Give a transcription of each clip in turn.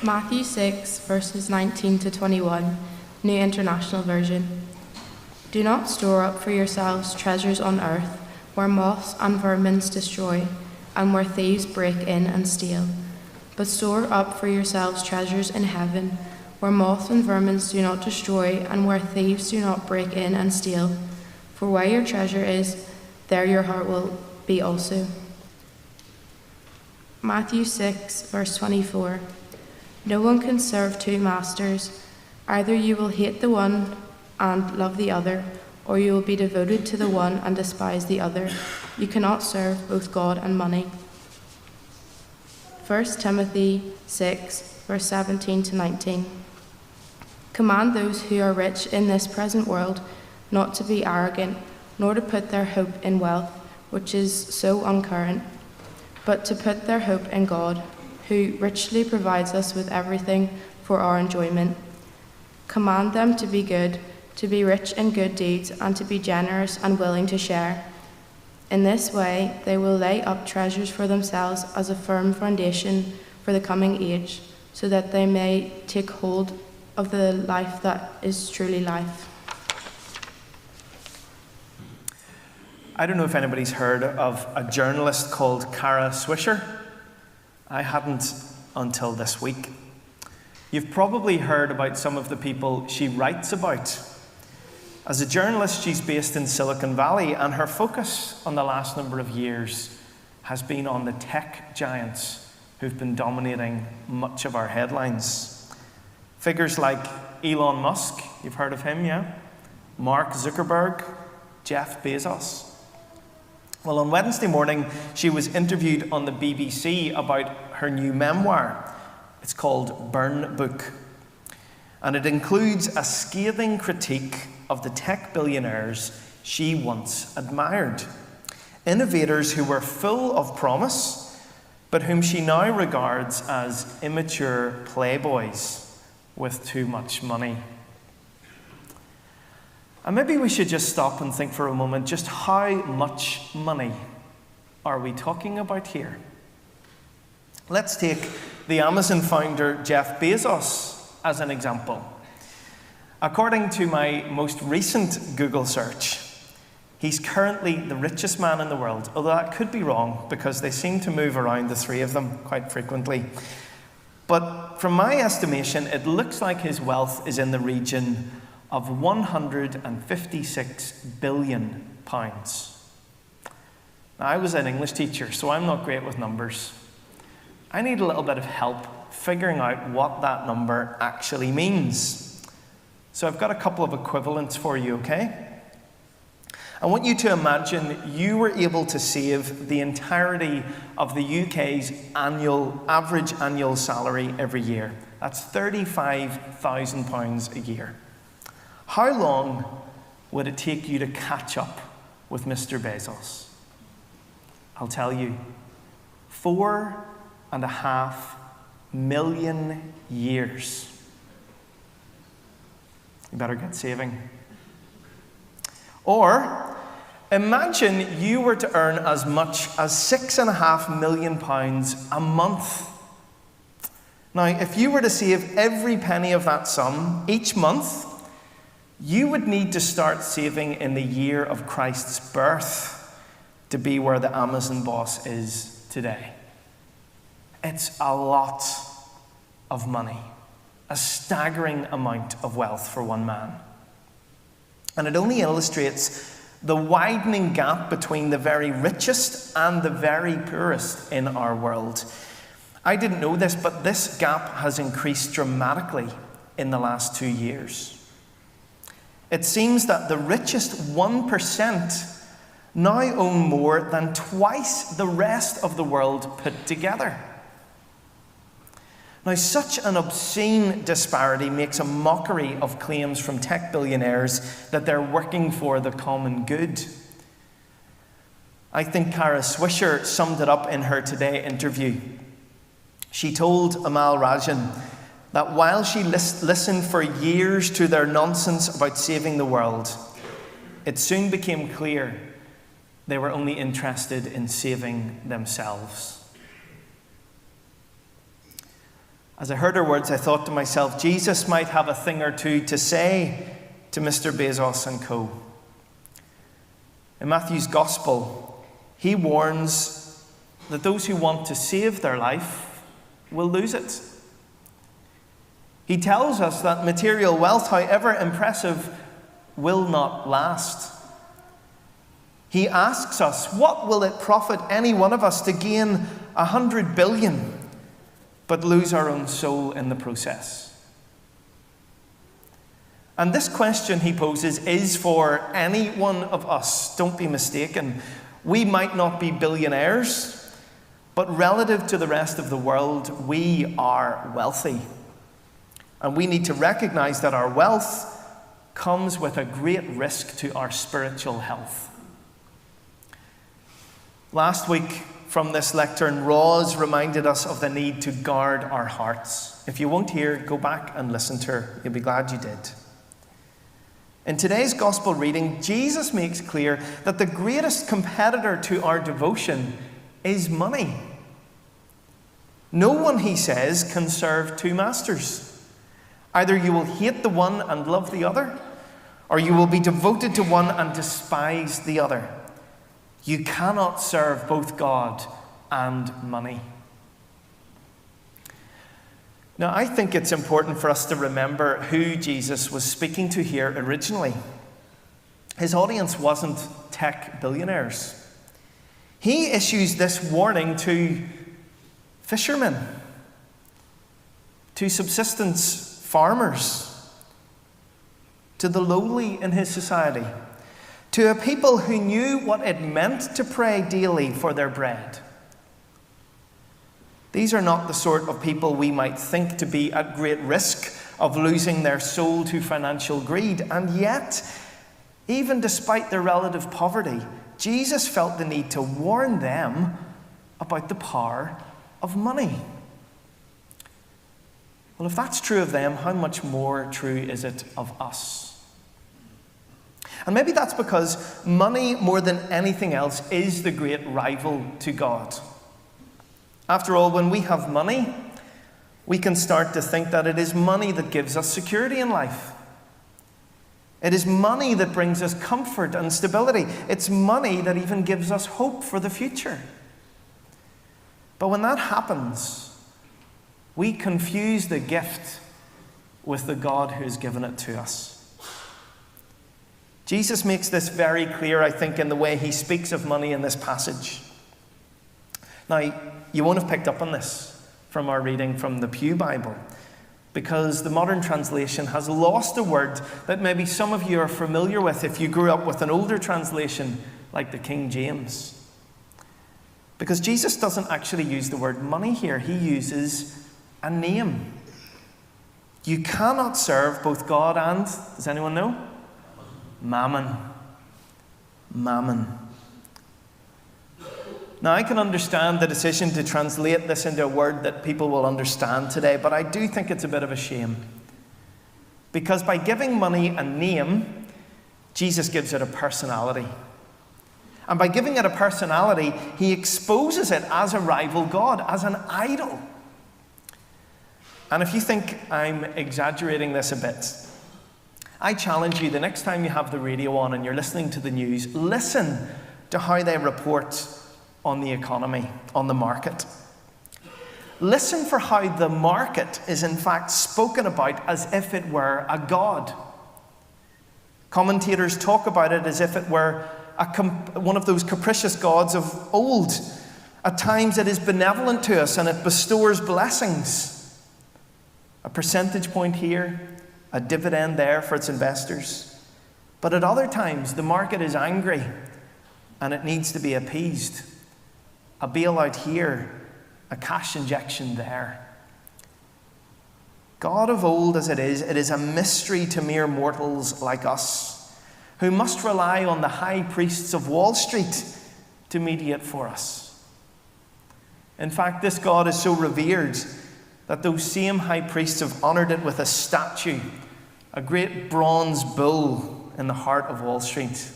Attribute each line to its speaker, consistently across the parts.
Speaker 1: Matthew 6, verses 19 to 21, New International Version. Do not store up for yourselves treasures on earth, where moths and vermin destroy, and where thieves break in and steal. But store up for yourselves treasures in heaven, where moths and vermin do not destroy, and where thieves do not break in and steal. For where your treasure is, there your heart will be also. Matthew 6, verse 24. No one can serve two masters. Either you will hate the one and love the other, or you will be devoted to the one and despise the other. You cannot serve both God and money. 1 Timothy 6, verse 17 to 19. Command those who are rich in this present world not to be arrogant, nor to put their hope in wealth, which is so uncurrent, but to put their hope in God, who richly provides us with everything for our enjoyment. Command them to be good, to be rich in good deeds, and to be generous and willing to share. In this way, they will lay up treasures for themselves as a firm foundation for the coming age, so that they may take hold of the life that is truly life.
Speaker 2: I don't know if anybody's heard of a journalist called Kara Swisher. I hadn't until this week. You've probably heard about some of the people she writes about. As a journalist, she's based in Silicon Valley, and her focus on the last number of years has been on the tech giants who've been dominating much of our headlines. Figures like Elon Musk, you've heard of him, yeah? Mark Zuckerberg, Jeff Bezos. Well, on Wednesday morning, she was interviewed on the BBC about her new memoir. It's called Burn Book. And it includes a scathing critique of the tech billionaires she once admired. Innovators who were full of promise, but whom she now regards as immature playboys with too much money. And maybe we should just stop and think for a moment, just how much money are we talking about here? Let's take the Amazon founder Jeff Bezos as an example. According to my most recent Google search, he's currently the richest man in the world, although that could be wrong because they seem to move around, the three of them, quite frequently. But from my estimation, it looks like his wealth is in the region of £156 billion. Now, I was an English teacher, so I'm not great with numbers. I need a little bit of help figuring out what that number actually means. So I've got a couple of equivalents for you, okay? I want you to imagine you were able to save the entirety of the UK's average annual salary every year. That's £35,000 a year. How long would it take you to catch up with Mr. Bezos? I'll tell you, 4.5 million years. You better get saving. Or, imagine you were to earn as much as £6.5 million a month. Now, if you were to save every penny of that sum each month, you would need to start saving in the year of Christ's birth to be where the Amazon boss is today. It's a lot of money, a staggering amount of wealth for one man. And it only illustrates the widening gap between the very richest and the very poorest in our world. I didn't know this, but this gap has increased dramatically in the last 2 years. It seems that the richest 1% now own more than twice the rest of the world put together. Now, such an obscene disparity makes a mockery of claims from tech billionaires that they're working for the common good. I think Kara Swisher summed it up in her Today interview. She told Amal Rajan that while she listened for years to their nonsense about saving the world, it soon became clear they were only interested in saving themselves. As I heard her words, I thought to myself, Jesus might have a thing or two to say to Mr. Bezos and co. In Matthew's Gospel, he warns that those who want to save their life will lose it. He tells us that material wealth, however impressive, will not last. He asks us, what will it profit any one of us to gain 100 billion but lose our own soul in the process? And this question he poses is for any one of us. Don't be mistaken. We might not be billionaires, but relative to the rest of the world, we are wealthy. And we need to recognize that our wealth comes with a great risk to our spiritual health. Last week, from this lectern, Roz reminded us of the need to guard our hearts. If you won't hear, go back and listen to her. You'll be glad you did. In today's gospel reading, Jesus makes clear that the greatest competitor to our devotion is money. No one, he says, can serve two masters. Either you will hate the one and love the other, or you will be devoted to one and despise the other. You cannot serve both God and money. Now, I think it's important for us to remember who Jesus was speaking to here originally. His audience wasn't tech billionaires. He issues this warning to fishermen, to subsistence farmers, to the lowly in his society, to a people who knew what it meant to pray daily for their bread. These are not the sort of people we might think to be at great risk of losing their soul to financial greed. And yet, even despite their relative poverty, Jesus felt the need to warn them about the power of money. Well, if that's true of them, how much more true is it of us? And maybe that's because money, more than anything else, is the great rival to God. After all, when we have money, we can start to think that it is money that gives us security in life. It is money that brings us comfort and stability. It's money that even gives us hope for the future. But when that happens, we confuse the gift with the God who has given it to us. Jesus makes this very clear, I think, in the way he speaks of money in this passage. Now, you won't have picked up on this from our reading from the Pew Bible, because the modern translation has lost a word that maybe some of you are familiar with if you grew up with an older translation like the King James. Because Jesus doesn't actually use the word money here. He uses a name. You cannot serve both God and, does anyone know? Mammon. Mammon. Now, I can understand the decision to translate this into a word that people will understand today, but I do think it's a bit of a shame. Because by giving money a name, Jesus gives it a personality. And by giving it a personality, he exposes it as a rival God, as an idol. And if you think I'm exaggerating this a bit, I challenge you, the next time you have the radio on and you're listening to the news, listen to how they report on the economy, on the market. Listen for how the market is in fact spoken about as if it were a god. Commentators talk about it as if it were one of those capricious gods of old. At times it is benevolent to us and it bestows blessings. A percentage point here, a dividend there for its investors. But at other times, the market is angry and it needs to be appeased. A bailout here, a cash injection there. God of old as it is a mystery to mere mortals like us, who must rely on the high priests of Wall Street to mediate for us. In fact, this God is so revered that those same high priests have honored it with a statue, a great bronze bull in the heart of Wall Street.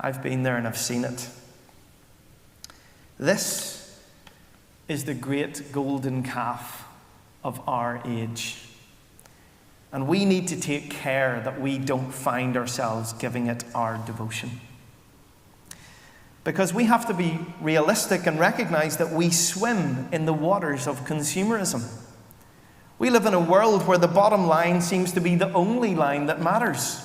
Speaker 2: I've been there and I've seen it. This is the great golden calf of our age. And we need to take care that we don't find ourselves giving it our devotion. Because we have to be realistic and recognize that we swim in the waters of consumerism. We live in a world where the bottom line seems to be the only line that matters.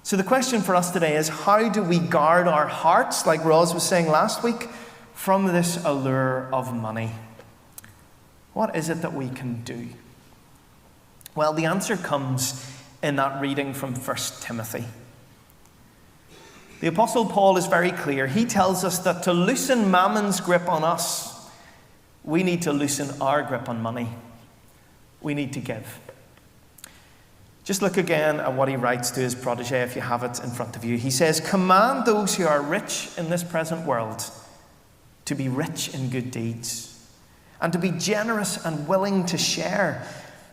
Speaker 2: So the question for us today is, how do we guard our hearts, like Roz was saying last week, from this allure of money? What is it that we can do? Well, the answer comes in that reading from 1 Timothy. The Apostle Paul is very clear. He tells us that to loosen Mammon's grip on us, we need to loosen our grip on money. We need to give. Just look again at what he writes to his protege if you have it in front of you. He says, "Command those who are rich in this present world to be rich in good deeds, and to be generous and willing to share.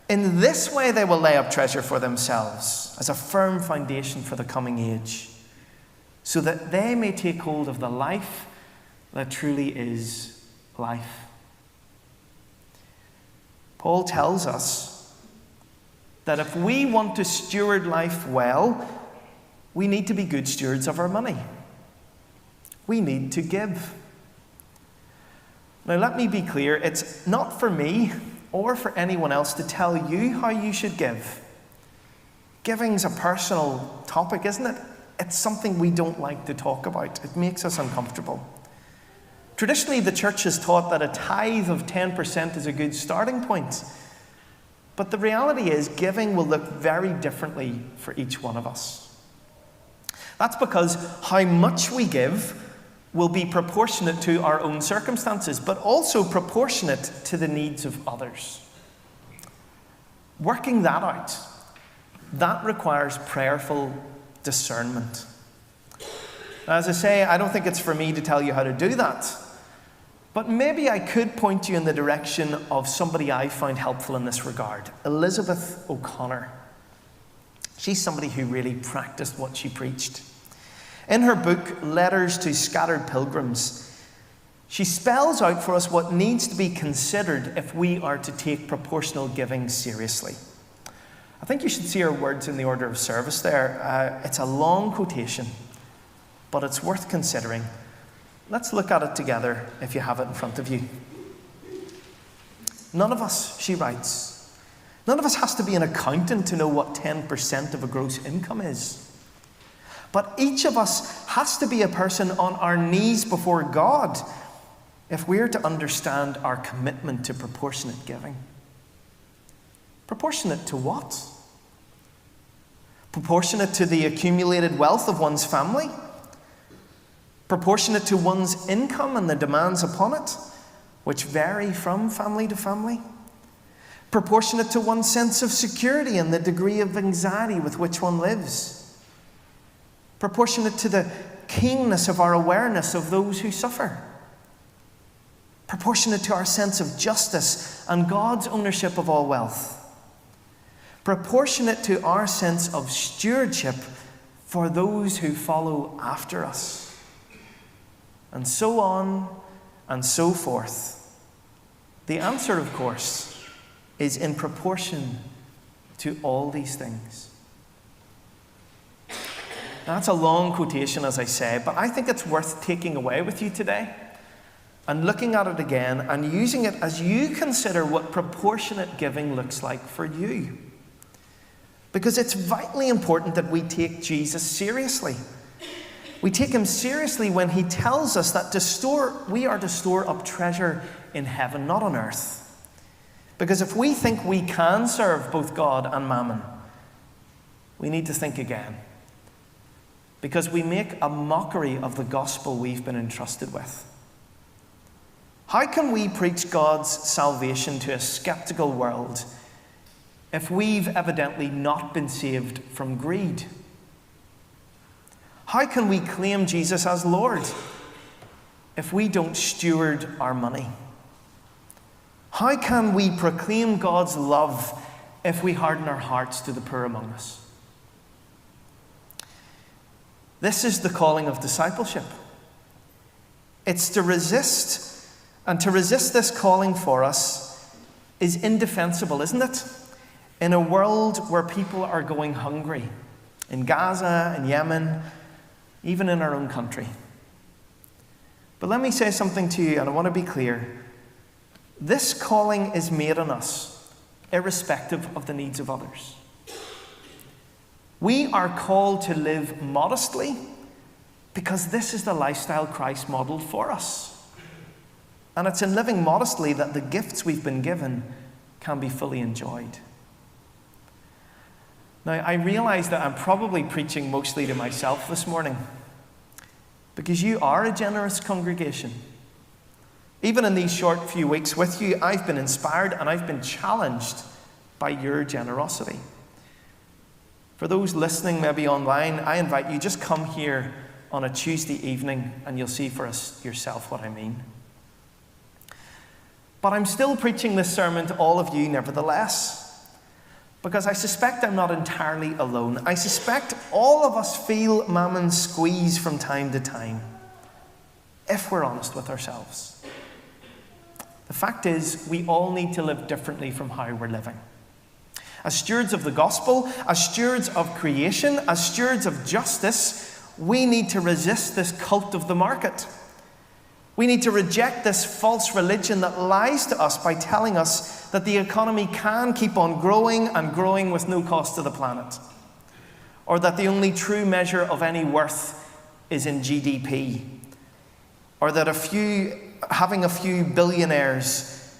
Speaker 2: In this way they will lay up treasure for themselves as a firm foundation for the coming age, so that they may take hold of the life that truly is life." Paul tells us that if we want to steward life well, we need to be good stewards of our money. We need to give. Now, let me be clear, it's not for me or for anyone else to tell you how you should give. Giving's a personal topic, isn't it? It's something we don't like to talk about. It makes us uncomfortable. Traditionally, the church has taught that a tithe of 10% is a good starting point. But the reality is, giving will look very differently for each one of us. That's because how much we give will be proportionate to our own circumstances, but also proportionate to the needs of others. Working that out, that requires prayerful discernment. Now, as I say, I don't think it's for me to tell you how to do that. But maybe I could point you in the direction of somebody I found helpful in this regard, Elizabeth O'Connor. She's somebody who really practiced what she preached. In her book, Letters to Scattered Pilgrims, she spells out for us what needs to be considered if we are to take proportional giving seriously. I think you should see her words in the order of service there. It's a long quotation, but it's worth considering. Let's look at it together if you have it in front of you. None of us, she writes, none of us has to be an accountant to know what 10% of a gross income is. But each of us has to be a person on our knees before God if we're to understand our commitment to proportionate giving. Proportionate to what? Proportionate to the accumulated wealth of one's family? Proportionate to one's income and the demands upon it, which vary from family to family? Proportionate to one's sense of security and the degree of anxiety with which one lives? Proportionate to the keenness of our awareness of those who suffer? Proportionate to our sense of justice and God's ownership of all wealth? Proportionate to our sense of stewardship for those who follow after us? And so on and so forth. The answer, of course, is in proportion to all these things. Now, that's a long quotation, as I say, but I think it's worth taking away with you today and looking at it again and using it as you consider what proportionate giving looks like for you. Because it's vitally important that we take Jesus seriously. We take him seriously when he tells us that we are to store up treasure in heaven, not on earth. Because if we think we can serve both God and mammon, we need to think again. Because we make a mockery of the gospel we've been entrusted with. How can we preach God's salvation to a skeptical world if we've evidently not been saved from greed? How can we claim Jesus as Lord if we don't steward our money? How can we proclaim God's love if we harden our hearts to the poor among us? This is the calling of discipleship. It's to resist, and to resist this calling for us is indefensible, isn't it? In a world where people are going hungry, in Gaza, in Yemen, even in our own country. But let me say something to you, and I want to be clear. This calling is made on us, irrespective of the needs of others. We are called to live modestly because this is the lifestyle Christ modeled for us. And it's in living modestly that the gifts we've been given can be fully enjoyed. Now, I realize that I'm probably preaching mostly to myself this morning because you are a generous congregation. Even in these short few weeks with you, I've been inspired and I've been challenged by your generosity. For those listening maybe online, I invite you, just come here on a Tuesday evening and you'll see for yourself what I mean. But I'm still preaching this sermon to all of you nevertheless, because I suspect I'm not entirely alone. I suspect all of us feel Mammon's squeeze from time to time, if we're honest with ourselves. The fact is, we all need to live differently from how we're living. As stewards of the gospel, as stewards of creation, as stewards of justice, we need to resist this cult of the market. We need to reject this false religion that lies to us by telling us that the economy can keep on growing and growing with no cost to the planet, or that the only true measure of any worth is in GDP, or that having a few billionaires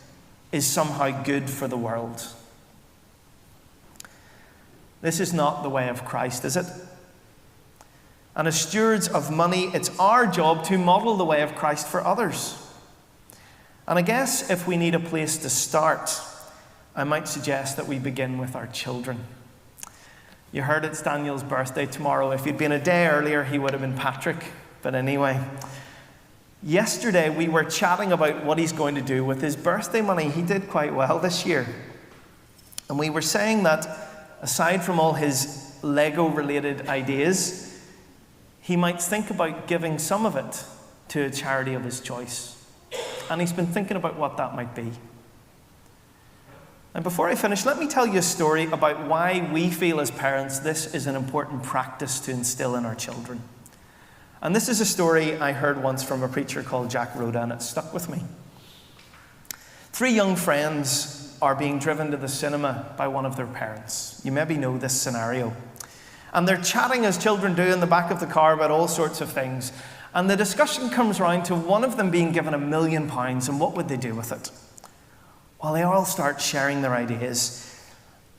Speaker 2: is somehow good for the world. This is not the way of Christ, is it? And as stewards of money, it's our job to model the way of Christ for others. And I guess if we need a place to start, I might suggest that we begin with our children. You heard it's Daniel's birthday tomorrow. If he'd been a day earlier, he would have been Patrick. But anyway, yesterday we were chatting about what he's going to do with his birthday money. He did quite well this year. And we were saying that aside from all his Lego-related ideas, he might think about giving some of it to a charity of his choice. And he's been thinking about what that might be. And before I finish, let me tell you a story about why we feel as parents this is an important practice to instill in our children. And this is a story I heard once from a preacher called Jack Rhoda, and it stuck with me. 3 young friends are being driven to the cinema by one of their parents. You maybe know this scenario. And they're chatting, as children do, in the back of the car about all sorts of things. And the discussion comes round to one of them being given £1 million, and what would they do with it? Well, they all start sharing their ideas,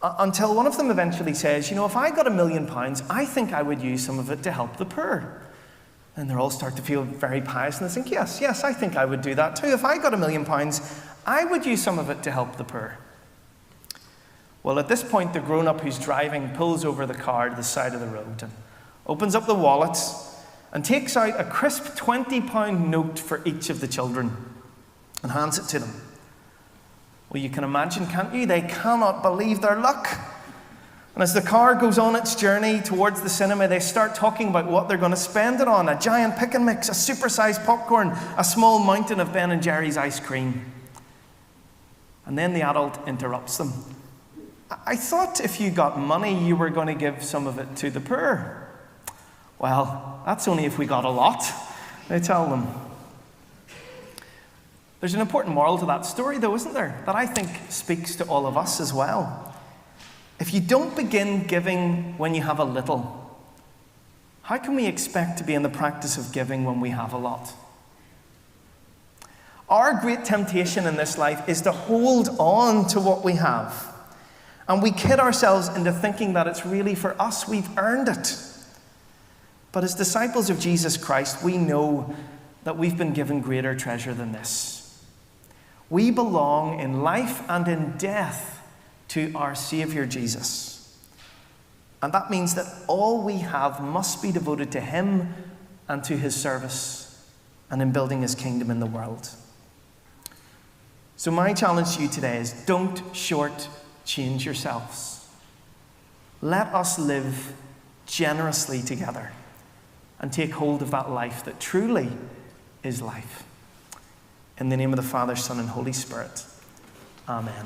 Speaker 2: until one of them eventually says, if I got £1 million, I think I would use some of it to help the poor. And they all start to feel very pious, and they think, yes, I think I would do that too. If I got £1 million, I would use some of it to help the poor. Well, at this point, the grown-up who's driving pulls over the car to the side of the road and opens up the wallet and takes out a crisp £20 note for each of the children and hands it to them. Well, you can imagine, can't you? They cannot believe their luck. And as the car goes on its journey towards the cinema, they start talking about what they're going to spend it on. A giant pick and mix, a supersized popcorn, a small mountain of Ben & Jerry's ice cream. And then the adult interrupts them. I thought if you got money, you were going to give some of it to the poor. Well, that's only if we got a lot, they tell them. There's an important moral to that story, though, isn't there? That I think speaks to all of us as well. If you don't begin giving when you have a little, how can we expect to be in the practice of giving when we have a lot? Our great temptation in this life is to hold on to what we have. And we kid ourselves into thinking that it's really for us, we've earned it. But as disciples of Jesus Christ, we know that we've been given greater treasure than this. We belong in life and in death to our Savior Jesus. And that means that all we have must be devoted to Him and to His service and in building His kingdom in the world. So my challenge to you today is don't shortchange yourselves. Let us live generously together and take hold of that life that truly is life. In the name of the Father, Son, and Holy Spirit. Amen.